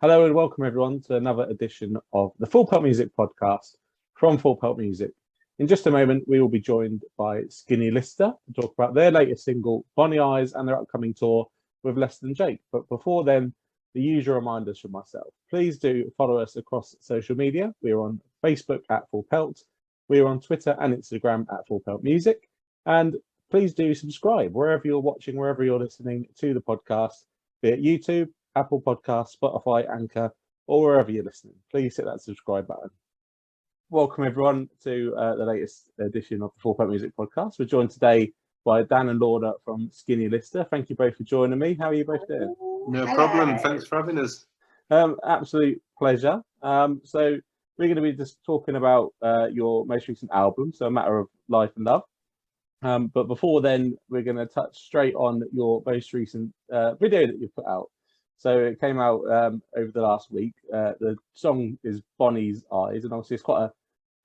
Hello and welcome everyone to another edition of the Full Pelt Music Podcast from Full Pelt Music. In just a moment, we will be joined by Skinny Lister to talk about their latest single, Bonny Eyes, and their upcoming tour with Less Than Jake. But before then, the usual reminders from myself. Please do follow us across social media. We are on Facebook at Full Pelt. We are on Twitter and Instagram at Full Pelt Music. And please do subscribe wherever you're watching, wherever you're listening to the podcast, be it YouTube, Apple Podcasts, Spotify, Anchor, or wherever you're listening. Please hit that subscribe button. Welcome everyone to the latest edition of the Full Pelt Music Podcast. We're joined today by Dan and Lorna from Skinny Lister. Thank you both for joining me. How are you both doing? No problem. Thanks for having us. Absolute pleasure. So we're going to be just talking about your most recent album, so A Matter of Life and Love. But before then, we're going to touch straight on your most recent video that you put out. So it came out over the last week. The song is Bonny's Eyes, and obviously it's quite a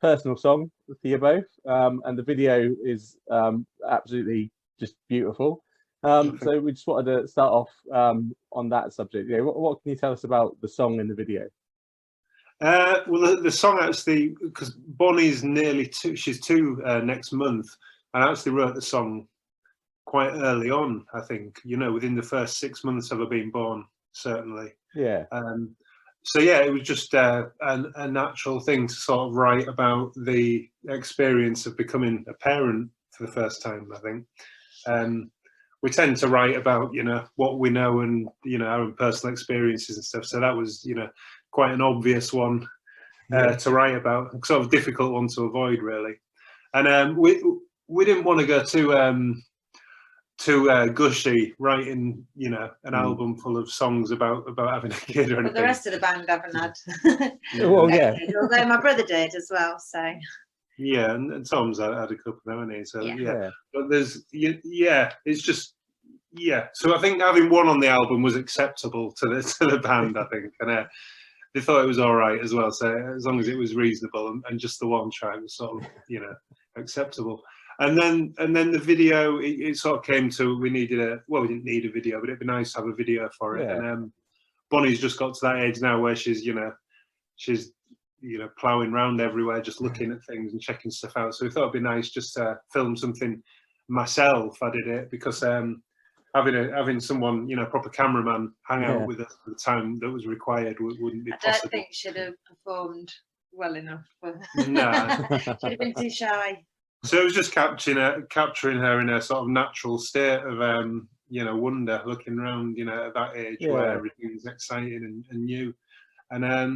personal song for you both. And the video is absolutely just beautiful. So we just wanted to start off on that subject. Yeah, what can you tell us about the song and the video? Well, the song actually, because Bonny's she's two next month. I actually wrote the song quite early on, I think, within the first 6 months of her being born, certainly. Yeah. So yeah, it was just a natural thing to sort of write about the experience of becoming a parent for the first time, I think. We tend to write about, what we know and, our own personal experiences and stuff. So that was, quite an obvious one to write about, sort of difficult one to avoid, really. And we didn't want to go too gushy, writing, an album full of songs about having a kid or anything. But the rest of the band haven't had. Well, yeah. Although my brother did as well, so. Yeah, and Tom's had a couple now, hasn't he? So Yeah. But there's it's just So I think having one on the album was acceptable to the band, I think, and they thought it was all right as well. So as long as it was reasonable and just the one track was sort of acceptable. And then the video, it sort of came to, we didn't need a video, but it'd be nice to have a video for it. Yeah. And Bonny's just got to that age now where she's ploughing around everywhere, just looking at things and checking stuff out. So we thought it'd be nice just to film something myself. I did it because having someone, proper cameraman hang out with us at the time that was required wouldn't be possible. I don't think she'd have performed well enough. No. She'd have been too shy. So it was just capturing her in a sort of natural state of, wonder, looking around, at that age where everything's exciting and new. And I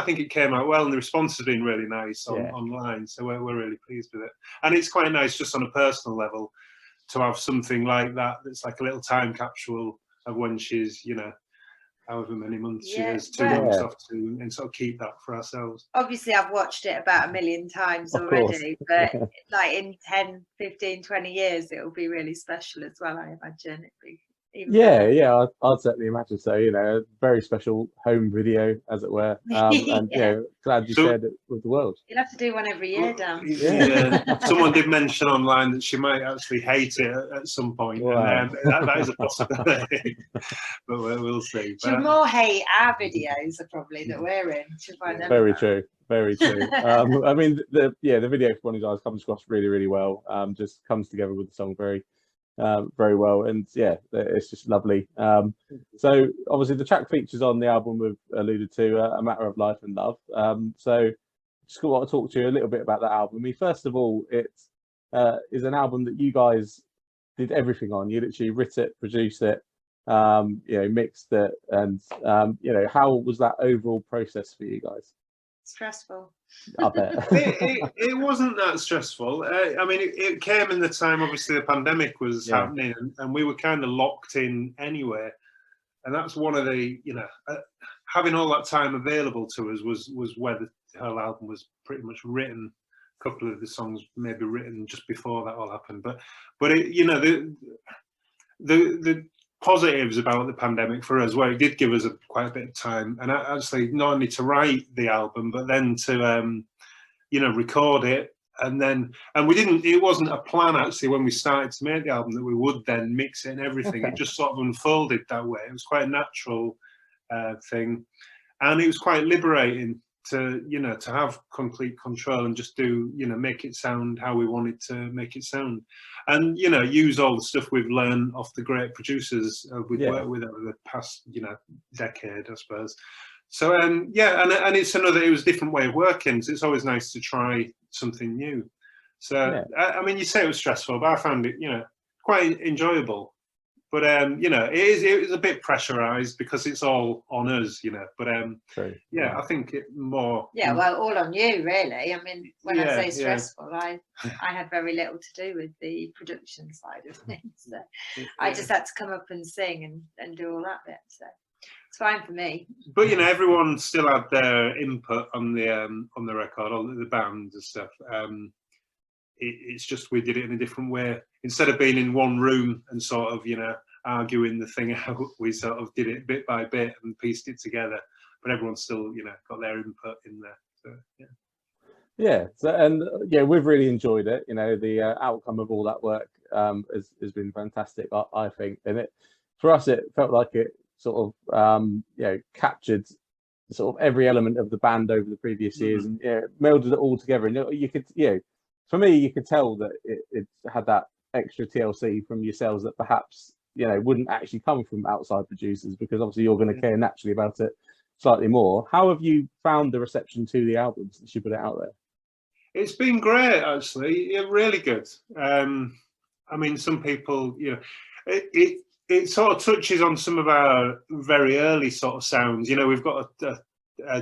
think it came out well, and the response has been really nice online. So we're really pleased with it. And it's quite nice just on a personal level to have something like that that's like a little time capsule of when she's, however many months she has, 2 months off to, and sort of keep that for ourselves. Obviously, I've watched it about a million times already, but like in 10, 15, 20 years, it'll be really special as well, I imagine. I'd certainly imagine so. A very special home video, as it were, and glad you shared it with the world. You'll have to do one every year, Dan. Yeah. Someone did mention online that she might actually hate it at some point. Wow. And that is a possibility, but we'll see. She'll more hate our videos probably that we're in. She'll find them Very true. I mean, the video for Bonny's Eyes comes across really, really well. Just comes together with the song very well, and it's just lovely. So obviously the track features on the album we've alluded to, A Matter of Life and Love. So just want to talk to you a little bit about that album. I mean, first of all, it is an album that you guys did everything on. You literally writ it, produced it, mixed it, and how was that overall process for you guys? Stressful. I bet. it wasn't that stressful. I mean, it came in the time, obviously, the pandemic was happening, and we were kind of locked in anyway. And that's one of the, having all that time available to us was where the whole album was pretty much written. A couple of the songs maybe written just before that all happened, but it, the positives about the pandemic for us, where it did give us quite a bit of time, and actually not only to write the album, but then to record it, and it wasn't a plan actually when we started to make the album that we would then mix it and everything. It just sort of unfolded that way. It was quite a natural thing. and it was quite liberating to have complete control and just do, make it sound how we wanted to make it sound, and use all the stuff we've learned off the great producers we've worked with over the past decade, I suppose. So and it's it was a different way of working, so it's always nice to try something new. So I mean, you say it was stressful, but I found it quite enjoyable. But it is a bit pressurized because it's all on us, But True. I think it more. Yeah, well, all on you, really. I mean, when I say stressful, I had very little to do with the production side of things. So I just had to come up and sing and do all that bit. So it's fine for me. But everyone still had their input on the record, all the bands and stuff. It's just we did it in a different way. Instead of being in one room and sort of, arguing the thing out, we sort of did it bit by bit and pieced it together. But everyone still, got their input in there. So, yeah. So, and we've really enjoyed it. The outcome of all that work has been fantastic, I think. And for us, it felt like it sort of, captured sort of every element of the band over the previous years and melded it all together. And you could, for me, you could tell that it had that extra TLC from yourselves that perhaps, wouldn't actually come from outside producers, because obviously you're going to care naturally about it slightly more. How have you found the reception to the album since you put it out there? It's been great, actually. Really good. I mean, some people, it sort of touches on some of our very early sort of sounds. We've got a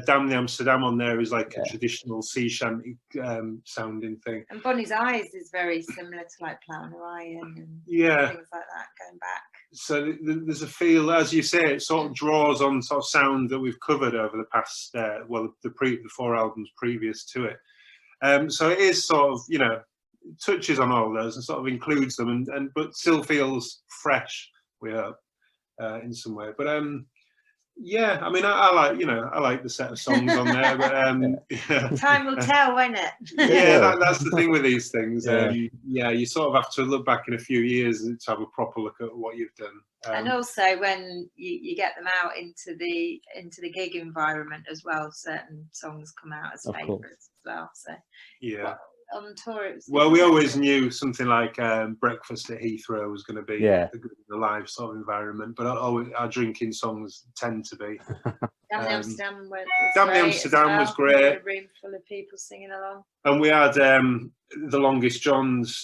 Damn the Amsterdam on there is like a traditional sea shanty sounding thing. And Bonny's Eyes is very similar to like Plough Orion and things like that going back. So there's a feel, as you say, it sort of draws on sort of sound that we've covered over the past, the 4 albums previous to it. So it is sort of, touches on all those and sort of includes them, but still feels fresh, we hope, in some way. But I mean, I like the set of songs on there, but time will tell, won't it? That's the thing with these things. You sort of have to look back in a few years and to have a proper look at what you've done. And also when you get them out into the gig environment as well, certain songs come out as favourites as well. So on tour, it was we always knew something like Breakfast at Heathrow was going to be a live sort of environment, but our drinking songs tend to be. Damn the Amsterdam was great. A room full of people singing along. And we had the Longest Johns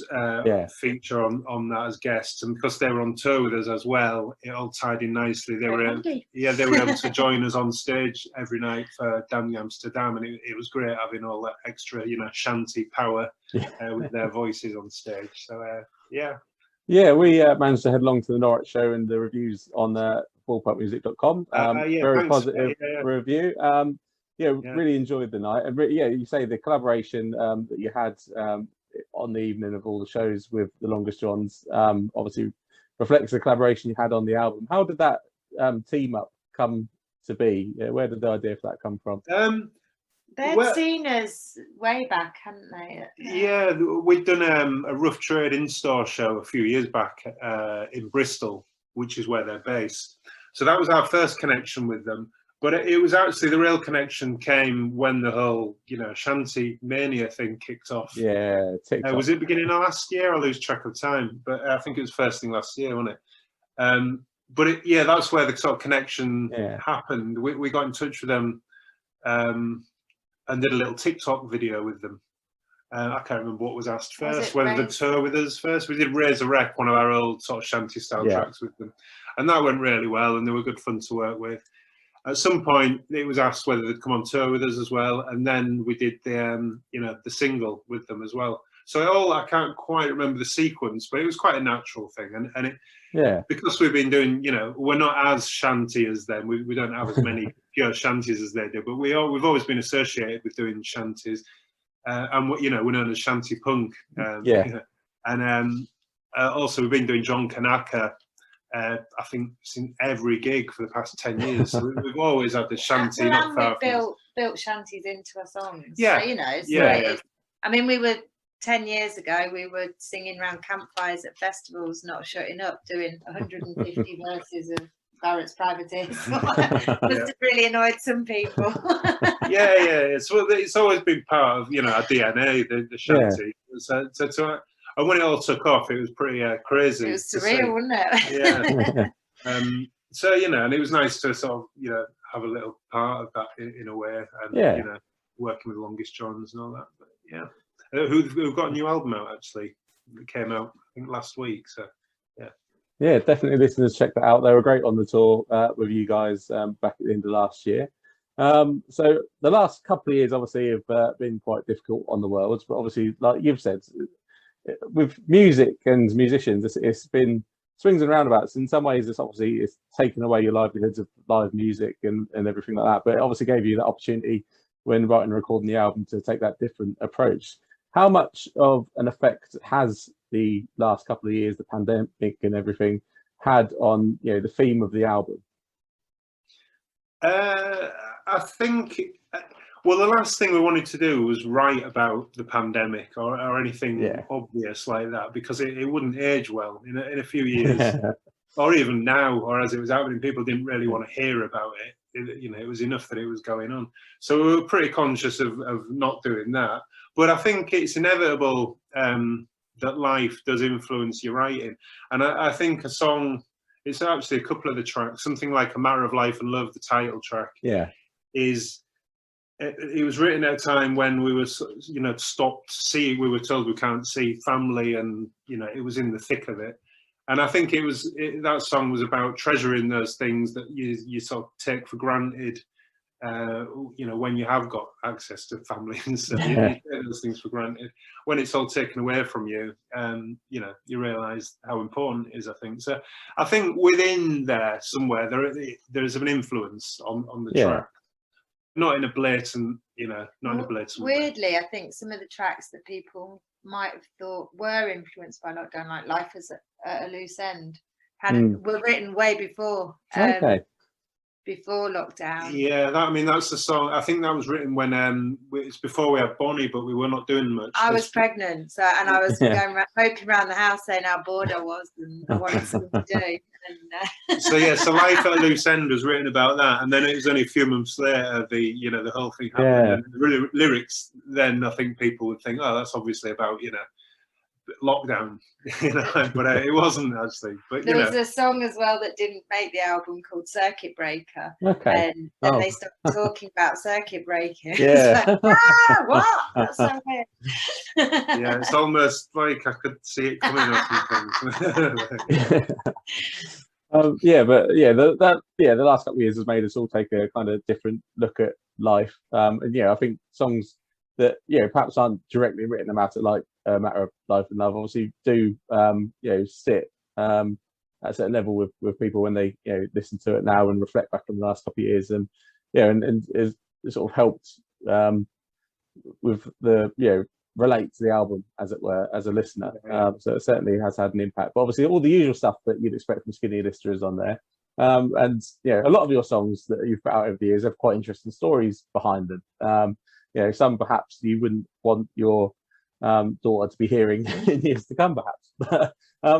feature on that as guests, and because they were on tour with us as well, it all tied in nicely. They were able to join us on stage every night for Damn the Amsterdam, and it was great having all that extra, shanty power with their voices on stage. So we managed to head along to the Norwich show, and the reviews on peltmusic.com. Very positive review. Really enjoyed the night, and you say the collaboration that you had on the evening of all the shows with the Longest Johns obviously reflects the collaboration you had on the album. How did that team up come to be? Where did the idea for that come from? They'd seen us way back, hadn't they? Yeah, we'd done a Rough Trade in-store show a few years back in Bristol, which is where they're based. So that was our first connection with them. But it was actually, the real connection came when the whole, shanty mania thing kicked off. Yeah, was it beginning of last year? I lose track of time, but I think it was first thing last year, wasn't it? But that's where the sort of connection happened. We got in touch with them and did a little TikTok video with them. I can't remember what was asked first, whether the tour with us first. We did Raise a Wreck, one of our old sort of shanty style tracks with them. And that went really well, and they were good fun to work with. At some point, it was asked whether they'd come on tour with us as well, and then we did the single with them as well. So I can't quite remember the sequence, but it was quite a natural thing, and it because we've been doing, we're not as shanty as them. We don't have as many pure shanties as they do, but we've always been associated with doing shanties, and we're known as shanty punk. And also we've been doing John Kanaka. I think since every gig for the past 10 years. So we've always had the shanty. Built shanties into our songs. Yeah. So, I mean, we were 10 years ago, we were singing around campfires at festivals, not shutting up, doing 150 verses of Barrett's private ears. Must have really annoyed some people. It's always been part of our DNA, the shanty. And when it all took off, it was pretty crazy. It was surreal, wasn't it? And it was nice to sort of have a little part of that in a way, and working with Longest Johns and all that. But who've got a new album out actually? It came out I think last week. So yeah, definitely listeners check that out. They were great on the tour with you guys back at the end of last year. So the last couple of years obviously have been quite difficult on the world, but obviously, like you've said, with music and musicians, it's been swings and roundabouts. In some ways, it's taken away your livelihoods of live music and everything like that. But it obviously gave you that opportunity when writing and recording the album to take that different approach. How much of an effect has the last couple of years, the pandemic and everything, had on the theme of the album? I think. Well, the last thing we wanted to do was write about the pandemic or anything obvious like that, because it wouldn't age well in a few years, or even now, or as it was happening, people didn't really want to hear about it. It was enough that it was going on. So we were pretty conscious of not doing that. But I think it's inevitable that life does influence your writing. And I think a song, it's actually a couple of the tracks, something like A Matter of Life and Love, the title track, it was written at a time when we were, stopped seeing. We were told we can't see family, and it was in the thick of it. And I think that song was about treasuring those things that you sort of take for granted. When you have got access to family and stuff, you take those things for granted. When it's all taken away from you, you realise how important it is. I think so. I think within there somewhere there is an influence on the track. Not in a blatant, not in a blatant weirdly, way. I think some of the tracks that people might have thought were influenced by lockdown, like Life is at a Loose End, were written way before. Before lockdown. Yeah, that's the song. I think that was written when it's before we had Bonny, but we were not doing much. I was pregnant, and I was going moping around the house saying how bored I was and I wanted something to do. And, So Life at a Loose End was written about that, and then it was only a few months later the whole thing happened. And the lyrics, then I think people would think, oh, that's obviously about lockdown, but it wasn't actually. But there was a song as well that didn't make the album called Circuit Breaker, and then they started talking about circuit breaking. What? That's so weird. It's almost like I could see it coming up. The last couple of years has made us all take a kind of different look at life, and I think songs that perhaps aren't directly written about it, like A Matter of Life and Love, obviously do sit at a certain level with people when they listen to it now and reflect back on the last couple of years, and is sort of helped with the relate to the album, as it were, as a listener. So it certainly has had an impact. But obviously all the usual stuff that you'd expect from Skinny Lister is on there. And a lot of your songs that you've put out over the years have quite interesting stories behind them. Some perhaps you wouldn't want your daughter to be hearing in years to come, perhaps. But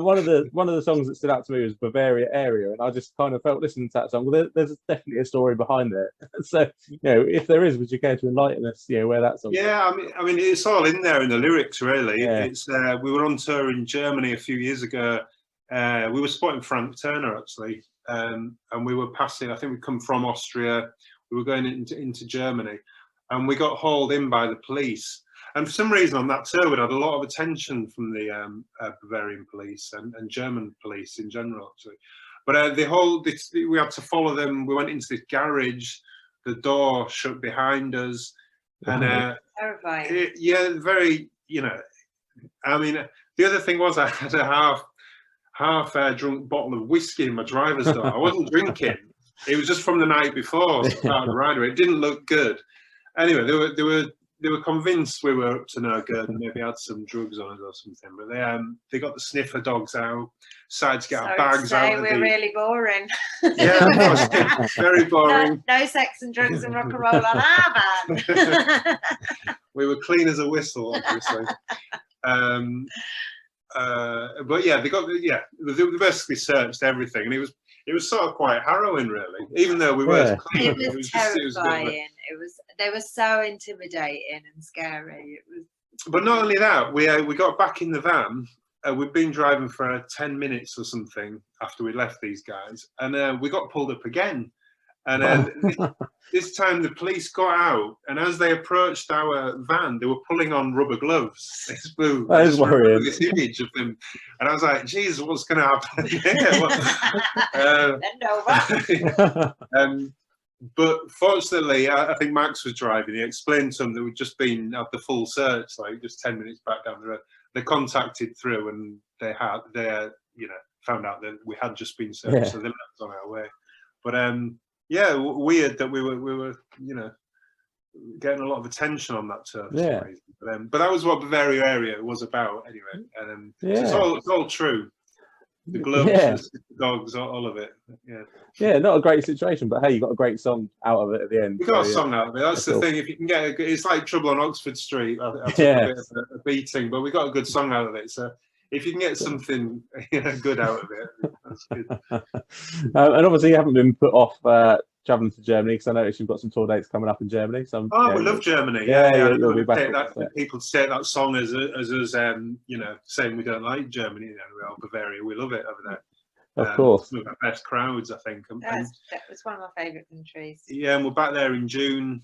one of the songs that stood out to me was Bavaria Area, and I just kind of felt listening to that song, well, there's definitely a story behind there. So if there is, would you care to enlighten us where that song I mean it's all in there in the lyrics, really. It's we were on tour in Germany a few years ago. We were spotting Frank Turner actually, and we were passing, I think we'd come from Austria, we were going into Germany, and we got hauled in by the police. And for some reason on that tour, we had a lot of attention from the Bavarian police and German police in general, actually. But we had to follow them. We went into this garage, the door shut behind us. And terrifying. Very, I mean, the other thing was I had a half drunk bottle of whiskey in my driver's door. I wasn't drinking. It was just from the night before, so part of the ride. It didn't look good. Anyway, they were convinced we were up to no good and maybe had some drugs on us or something. But they got the sniffer dogs out, decided to get our bags out. We're really boring. Yeah, very boring. No sex and drugs and rock and roll on our band. We were clean as a whistle, obviously. But they basically searched everything, and it was sort of quite harrowing, really. Even though we weren't clean, it was terrifying. They were so intimidating and scary. It was. But not only that, we got back in the van. We'd been driving for 10 minutes or something after we left these guys, and we got pulled up again. And this time the police got out, and as they approached our van, they were pulling on rubber gloves. That is worrying. This image of them, and I was like, "Jesus, what's going to happen here?" But fortunately, I think Max was driving. He explained to them that we'd just been at the full search, like just 10 minutes back down the road. They contacted through, and they found out that we had just been searched, so they left us on our way. But yeah, weird that we were getting a lot of attention on that turf. Yeah. But that was what the Bavaria area was about anyway. And so it's all true. The gloves, the dogs, all of it. Yeah, not a great situation, but hey, you got a great song out of it at the end. We got a song out of it. That's the thing. If you can get it's like Trouble on Oxford Street. I took a bit of a beating, but we got a good song out of it. So if you can get something good out of it, that's good. And obviously, you haven't been put off traveling to Germany, because I noticed you've got some tour dates coming up in Germany. So we love Germany. You'll be back. People take that song as us, saying we don't like Germany. Or Bavaria, we love it over there. Of course, some of our best crowds, I think. That was one of my favourite countries. Yeah, and we're back there in June.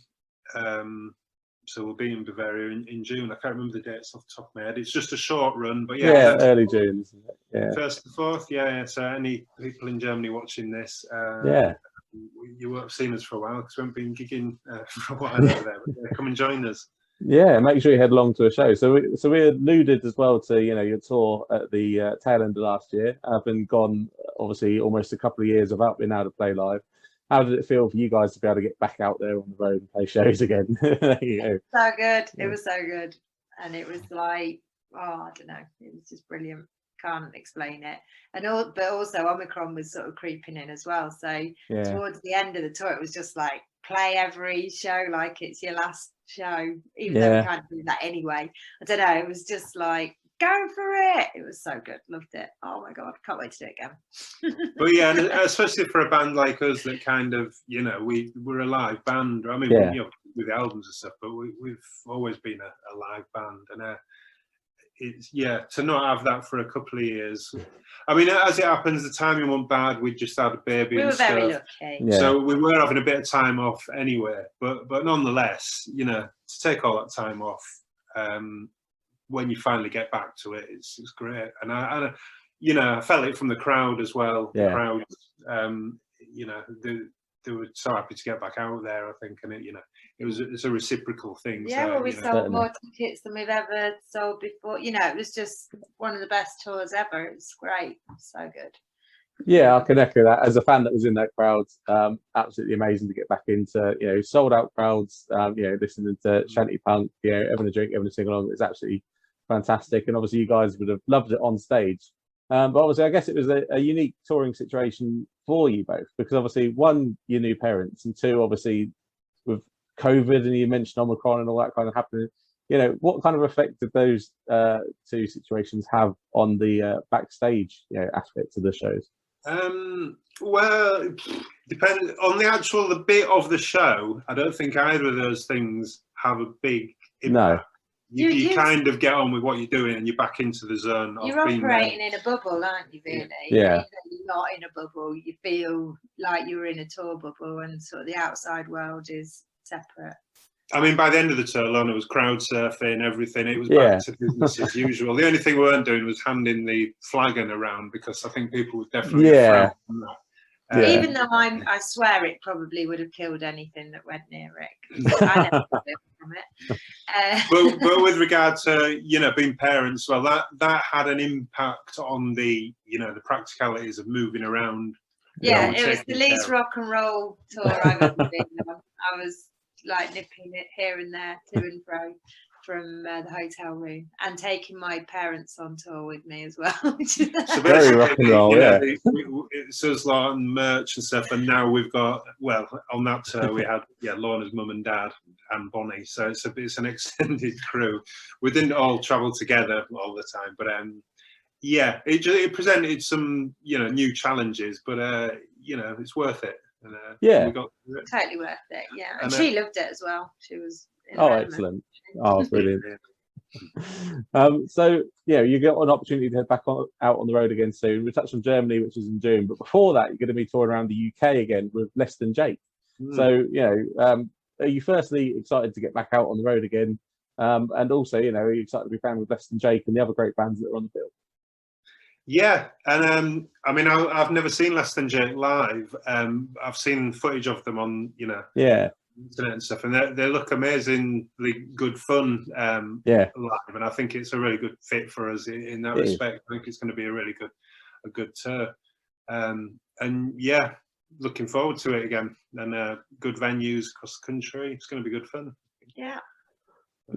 So we'll be in Bavaria in June. I can't remember the dates off the top of my head. It's just a short run, but early June. Yeah, 1st to 4th. Yeah. So any people in Germany watching this, you won't have seen us for a while because we haven't been gigging for a while over there. But come and join us. Yeah, make sure you head along to a show. So we alluded as well to your tour at the tail end of last year. I've been gone, obviously, almost a couple of years without being able to play live. How did it feel for you guys to be able to get back out there on the road and play shows again? So good. It was so good, and it was like, I don't know, it was just brilliant. Can't explain it. But also Omicron was sort of creeping in as well. So towards the end of the tour, it was just like play every show like it's your last show, even though we can't do that anyway. I don't know. It was just like, go for it. It was so good. Loved it. Oh my God. Can't wait to do it again. But yeah, and especially for a band like us that kind of, we're a live band. I mean, with the albums and stuff, but we've always been a live band. And it's to not have that for a couple of years. I mean, as it happens, the timing wasn't bad. We just had a baby. We were very lucky. Yeah. So we were having a bit of time off anyway. But nonetheless, to take all that time off, when you finally get back to it, it's great. And I felt it from the crowd as well. Yeah. The crowd, they were so happy to get back out there, I think, and it's a reciprocal thing. Yeah, so, well, we sold more tickets than we've ever sold before. It was just one of the best tours ever. It was great, so good. Yeah, I can echo that. As a fan that was in that crowd, absolutely amazing to get back into sold out crowds. Listening to shanty punk, having a drink, having a sing along. It's absolutely fantastic, and obviously you guys would have loved it on stage. But obviously, I guess it was a unique touring situation for you both, because obviously, one, your new parents, and two, obviously, with COVID, and you mentioned Omicron and all that kind of happening. What kind of effect did those two situations have on the backstage aspects of the shows? Well, depend on the bit of the show. I don't think either of those things have a big impact. No. You kind of get on with what you're doing, and you're back into the zone. You're operating in a bubble, aren't you? Really? Yeah. You're not in a bubble. You feel like you're in a tour bubble, and sort of the outside world is separate. I mean, by the end of the tour, Lorna was crowd surfing, everything. It was back to business as usual. The only thing we weren't doing was handing the flagon around, because I think people would definitely frown on that. Even though I swear it probably would have killed anything that went near it. I never got it from it. But with regard to being parents, well, that had an impact on the the practicalities of moving around. Yeah, it was the least rock and roll tour I've ever been on. I was like nipping it here and there, to and fro, from the hotel room, and taking my parents on tour with me as well. So very rock and roll, It's us lot and merch and stuff, and now we've got, on that tour we had Lorna's mum and dad and Bonny, so it's an extended crew. We didn't all travel together all the time, but yeah, it presented some new challenges, but it's worth it. And, yeah, we got it. Totally worth it. Yeah, and she loved it as well. She was excellent. Oh, brilliant. So you get an opportunity to head back out on the road again soon. We touched on Germany, which is in June, but before that, you're going to be touring around the UK again with Less Than Jake. So are you firstly excited to get back out on the road again, and also are you excited to be playing with Less Than Jake and the other great bands that are on the bill? Yeah, and I mean, I've never seen Less Than Jake live. I've seen footage of them on internet and stuff, and they look amazingly good fun live, and I think it's a really good fit for us in that respect. I think it's going to be a good tour, and yeah, looking forward to it again, and good venues across the country. It's going to be good fun.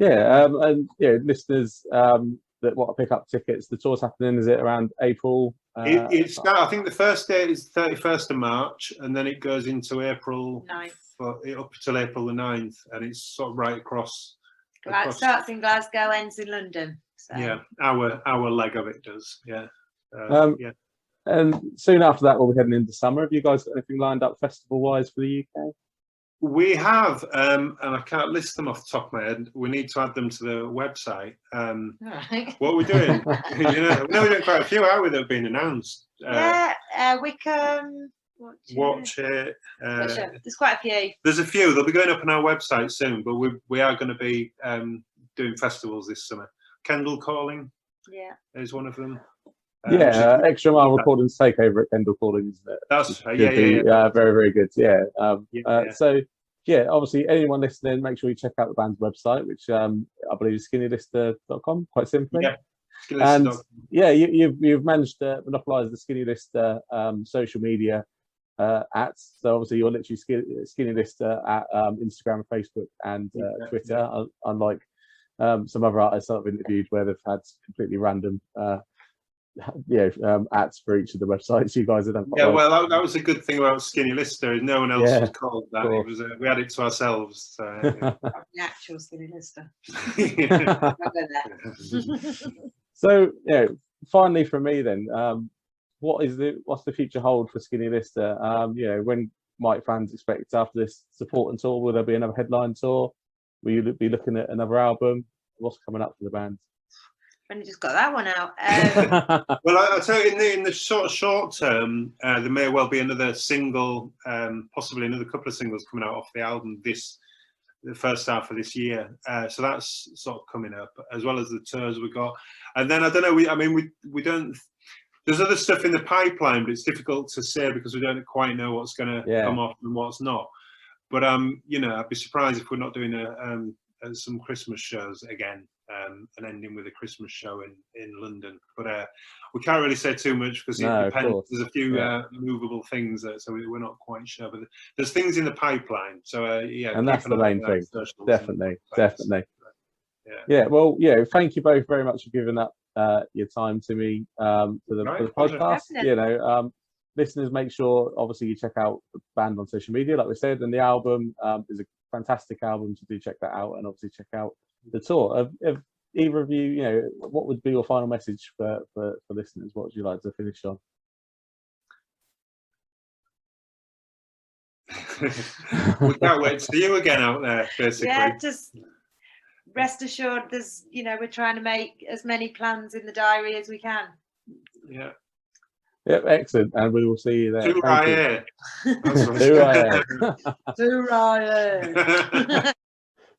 And listeners that want to pick up tickets, the tour's happening, is it around April? I think the first date is 31st of March, and then it goes into April 9th. Up until April the 9th, and it's sort of right across. It starts in Glasgow, ends in London. So. Yeah, our leg of it does. Yeah. And soon after that, we'll be heading into summer. Have you guys got anything lined up festival-wise for the UK? We have, and I can't list them off the top of my head. We need to add them to the website. Right. What we're doing, we're doing quite a few, aren't we, that have been announced? Wickham. Watch it. There's quite a few. There's a few. They'll be going up on our website soon, but we are going to be doing festivals this summer. Kendall Calling, is one of them. Extra Mile Recordings Takeover at Kendall Calling, isn't it? That's very, very good. So obviously anyone listening, make sure you check out the band's website, which I believe is skinnylister.com, quite simply. And you've managed to monopolize the Skinny Lister social media ads. So obviously you're literally Skinny Lister at Instagram, Facebook, and Twitter, unlike some other artists I've interviewed where they've had completely random ads for each of the websites. You guys have done quite well. Well, that was a good thing about Skinny Lister, is no one else was called that. It was we had it to ourselves. So, the actual Skinny Lister. So finally from me then, what's the future hold for Skinny Lister? When might fans expect after this support and tour? Will there be another headline tour? Will you be looking at another album? What's coming up for the band? Only just got that one out. Well, I'll tell you, in the short term, there may well be another single, possibly another couple of singles coming out off the album the first half of this year. So that's sort of coming up, as well as the tours we got. And then I don't know. We don't. There's other stuff in the pipeline, but it's difficult to say because we don't quite know what's going to come off and what's not. But I'd be surprised if we're not doing some Christmas shows again. And ending with a Christmas show in London, but we can't really say too much because it depends. There's a few movable things, so we're not quite sure. But there's things in the pipeline, so and that's the main thing. Definitely. Well, thank you both very much for giving up your time to me for the podcast. Listeners, make sure obviously you check out the band on social media, like we said, and the album is a fantastic album, so do check that out, and obviously check out the tour. If either of you, what would be your final message for listeners? What would you like to finish on? We can't wait to see you again out there, basically. Yeah, just rest assured there's, we're trying to make as many plans in the diary as we can. Yeah. Yep, excellent. And we will see you there.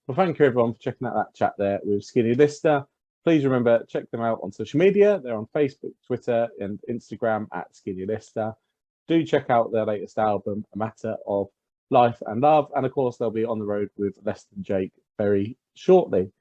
Well, thank you everyone for checking out that chat there with Skinny Lister. Please remember, check them out on social media. They're on Facebook, Twitter, and Instagram at Skinny Lister. Do check out their latest album, A Matter of Life and Love. And of course, they'll be on the road with Less Than Jake very shortly.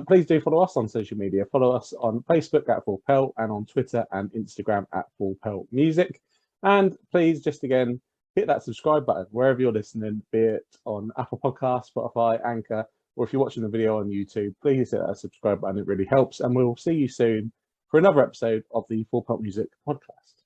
Please do follow us on social media. Follow us on Facebook at Full Pelt and on Twitter and Instagram at Full Pelt Music. And please, just again, hit that subscribe button wherever you're listening, be it on Apple Podcasts, Spotify, Anchor, or if you're watching the video on YouTube, please hit that subscribe button. It really helps. And we'll see you soon for another episode of the Full Pelt Music Podcast.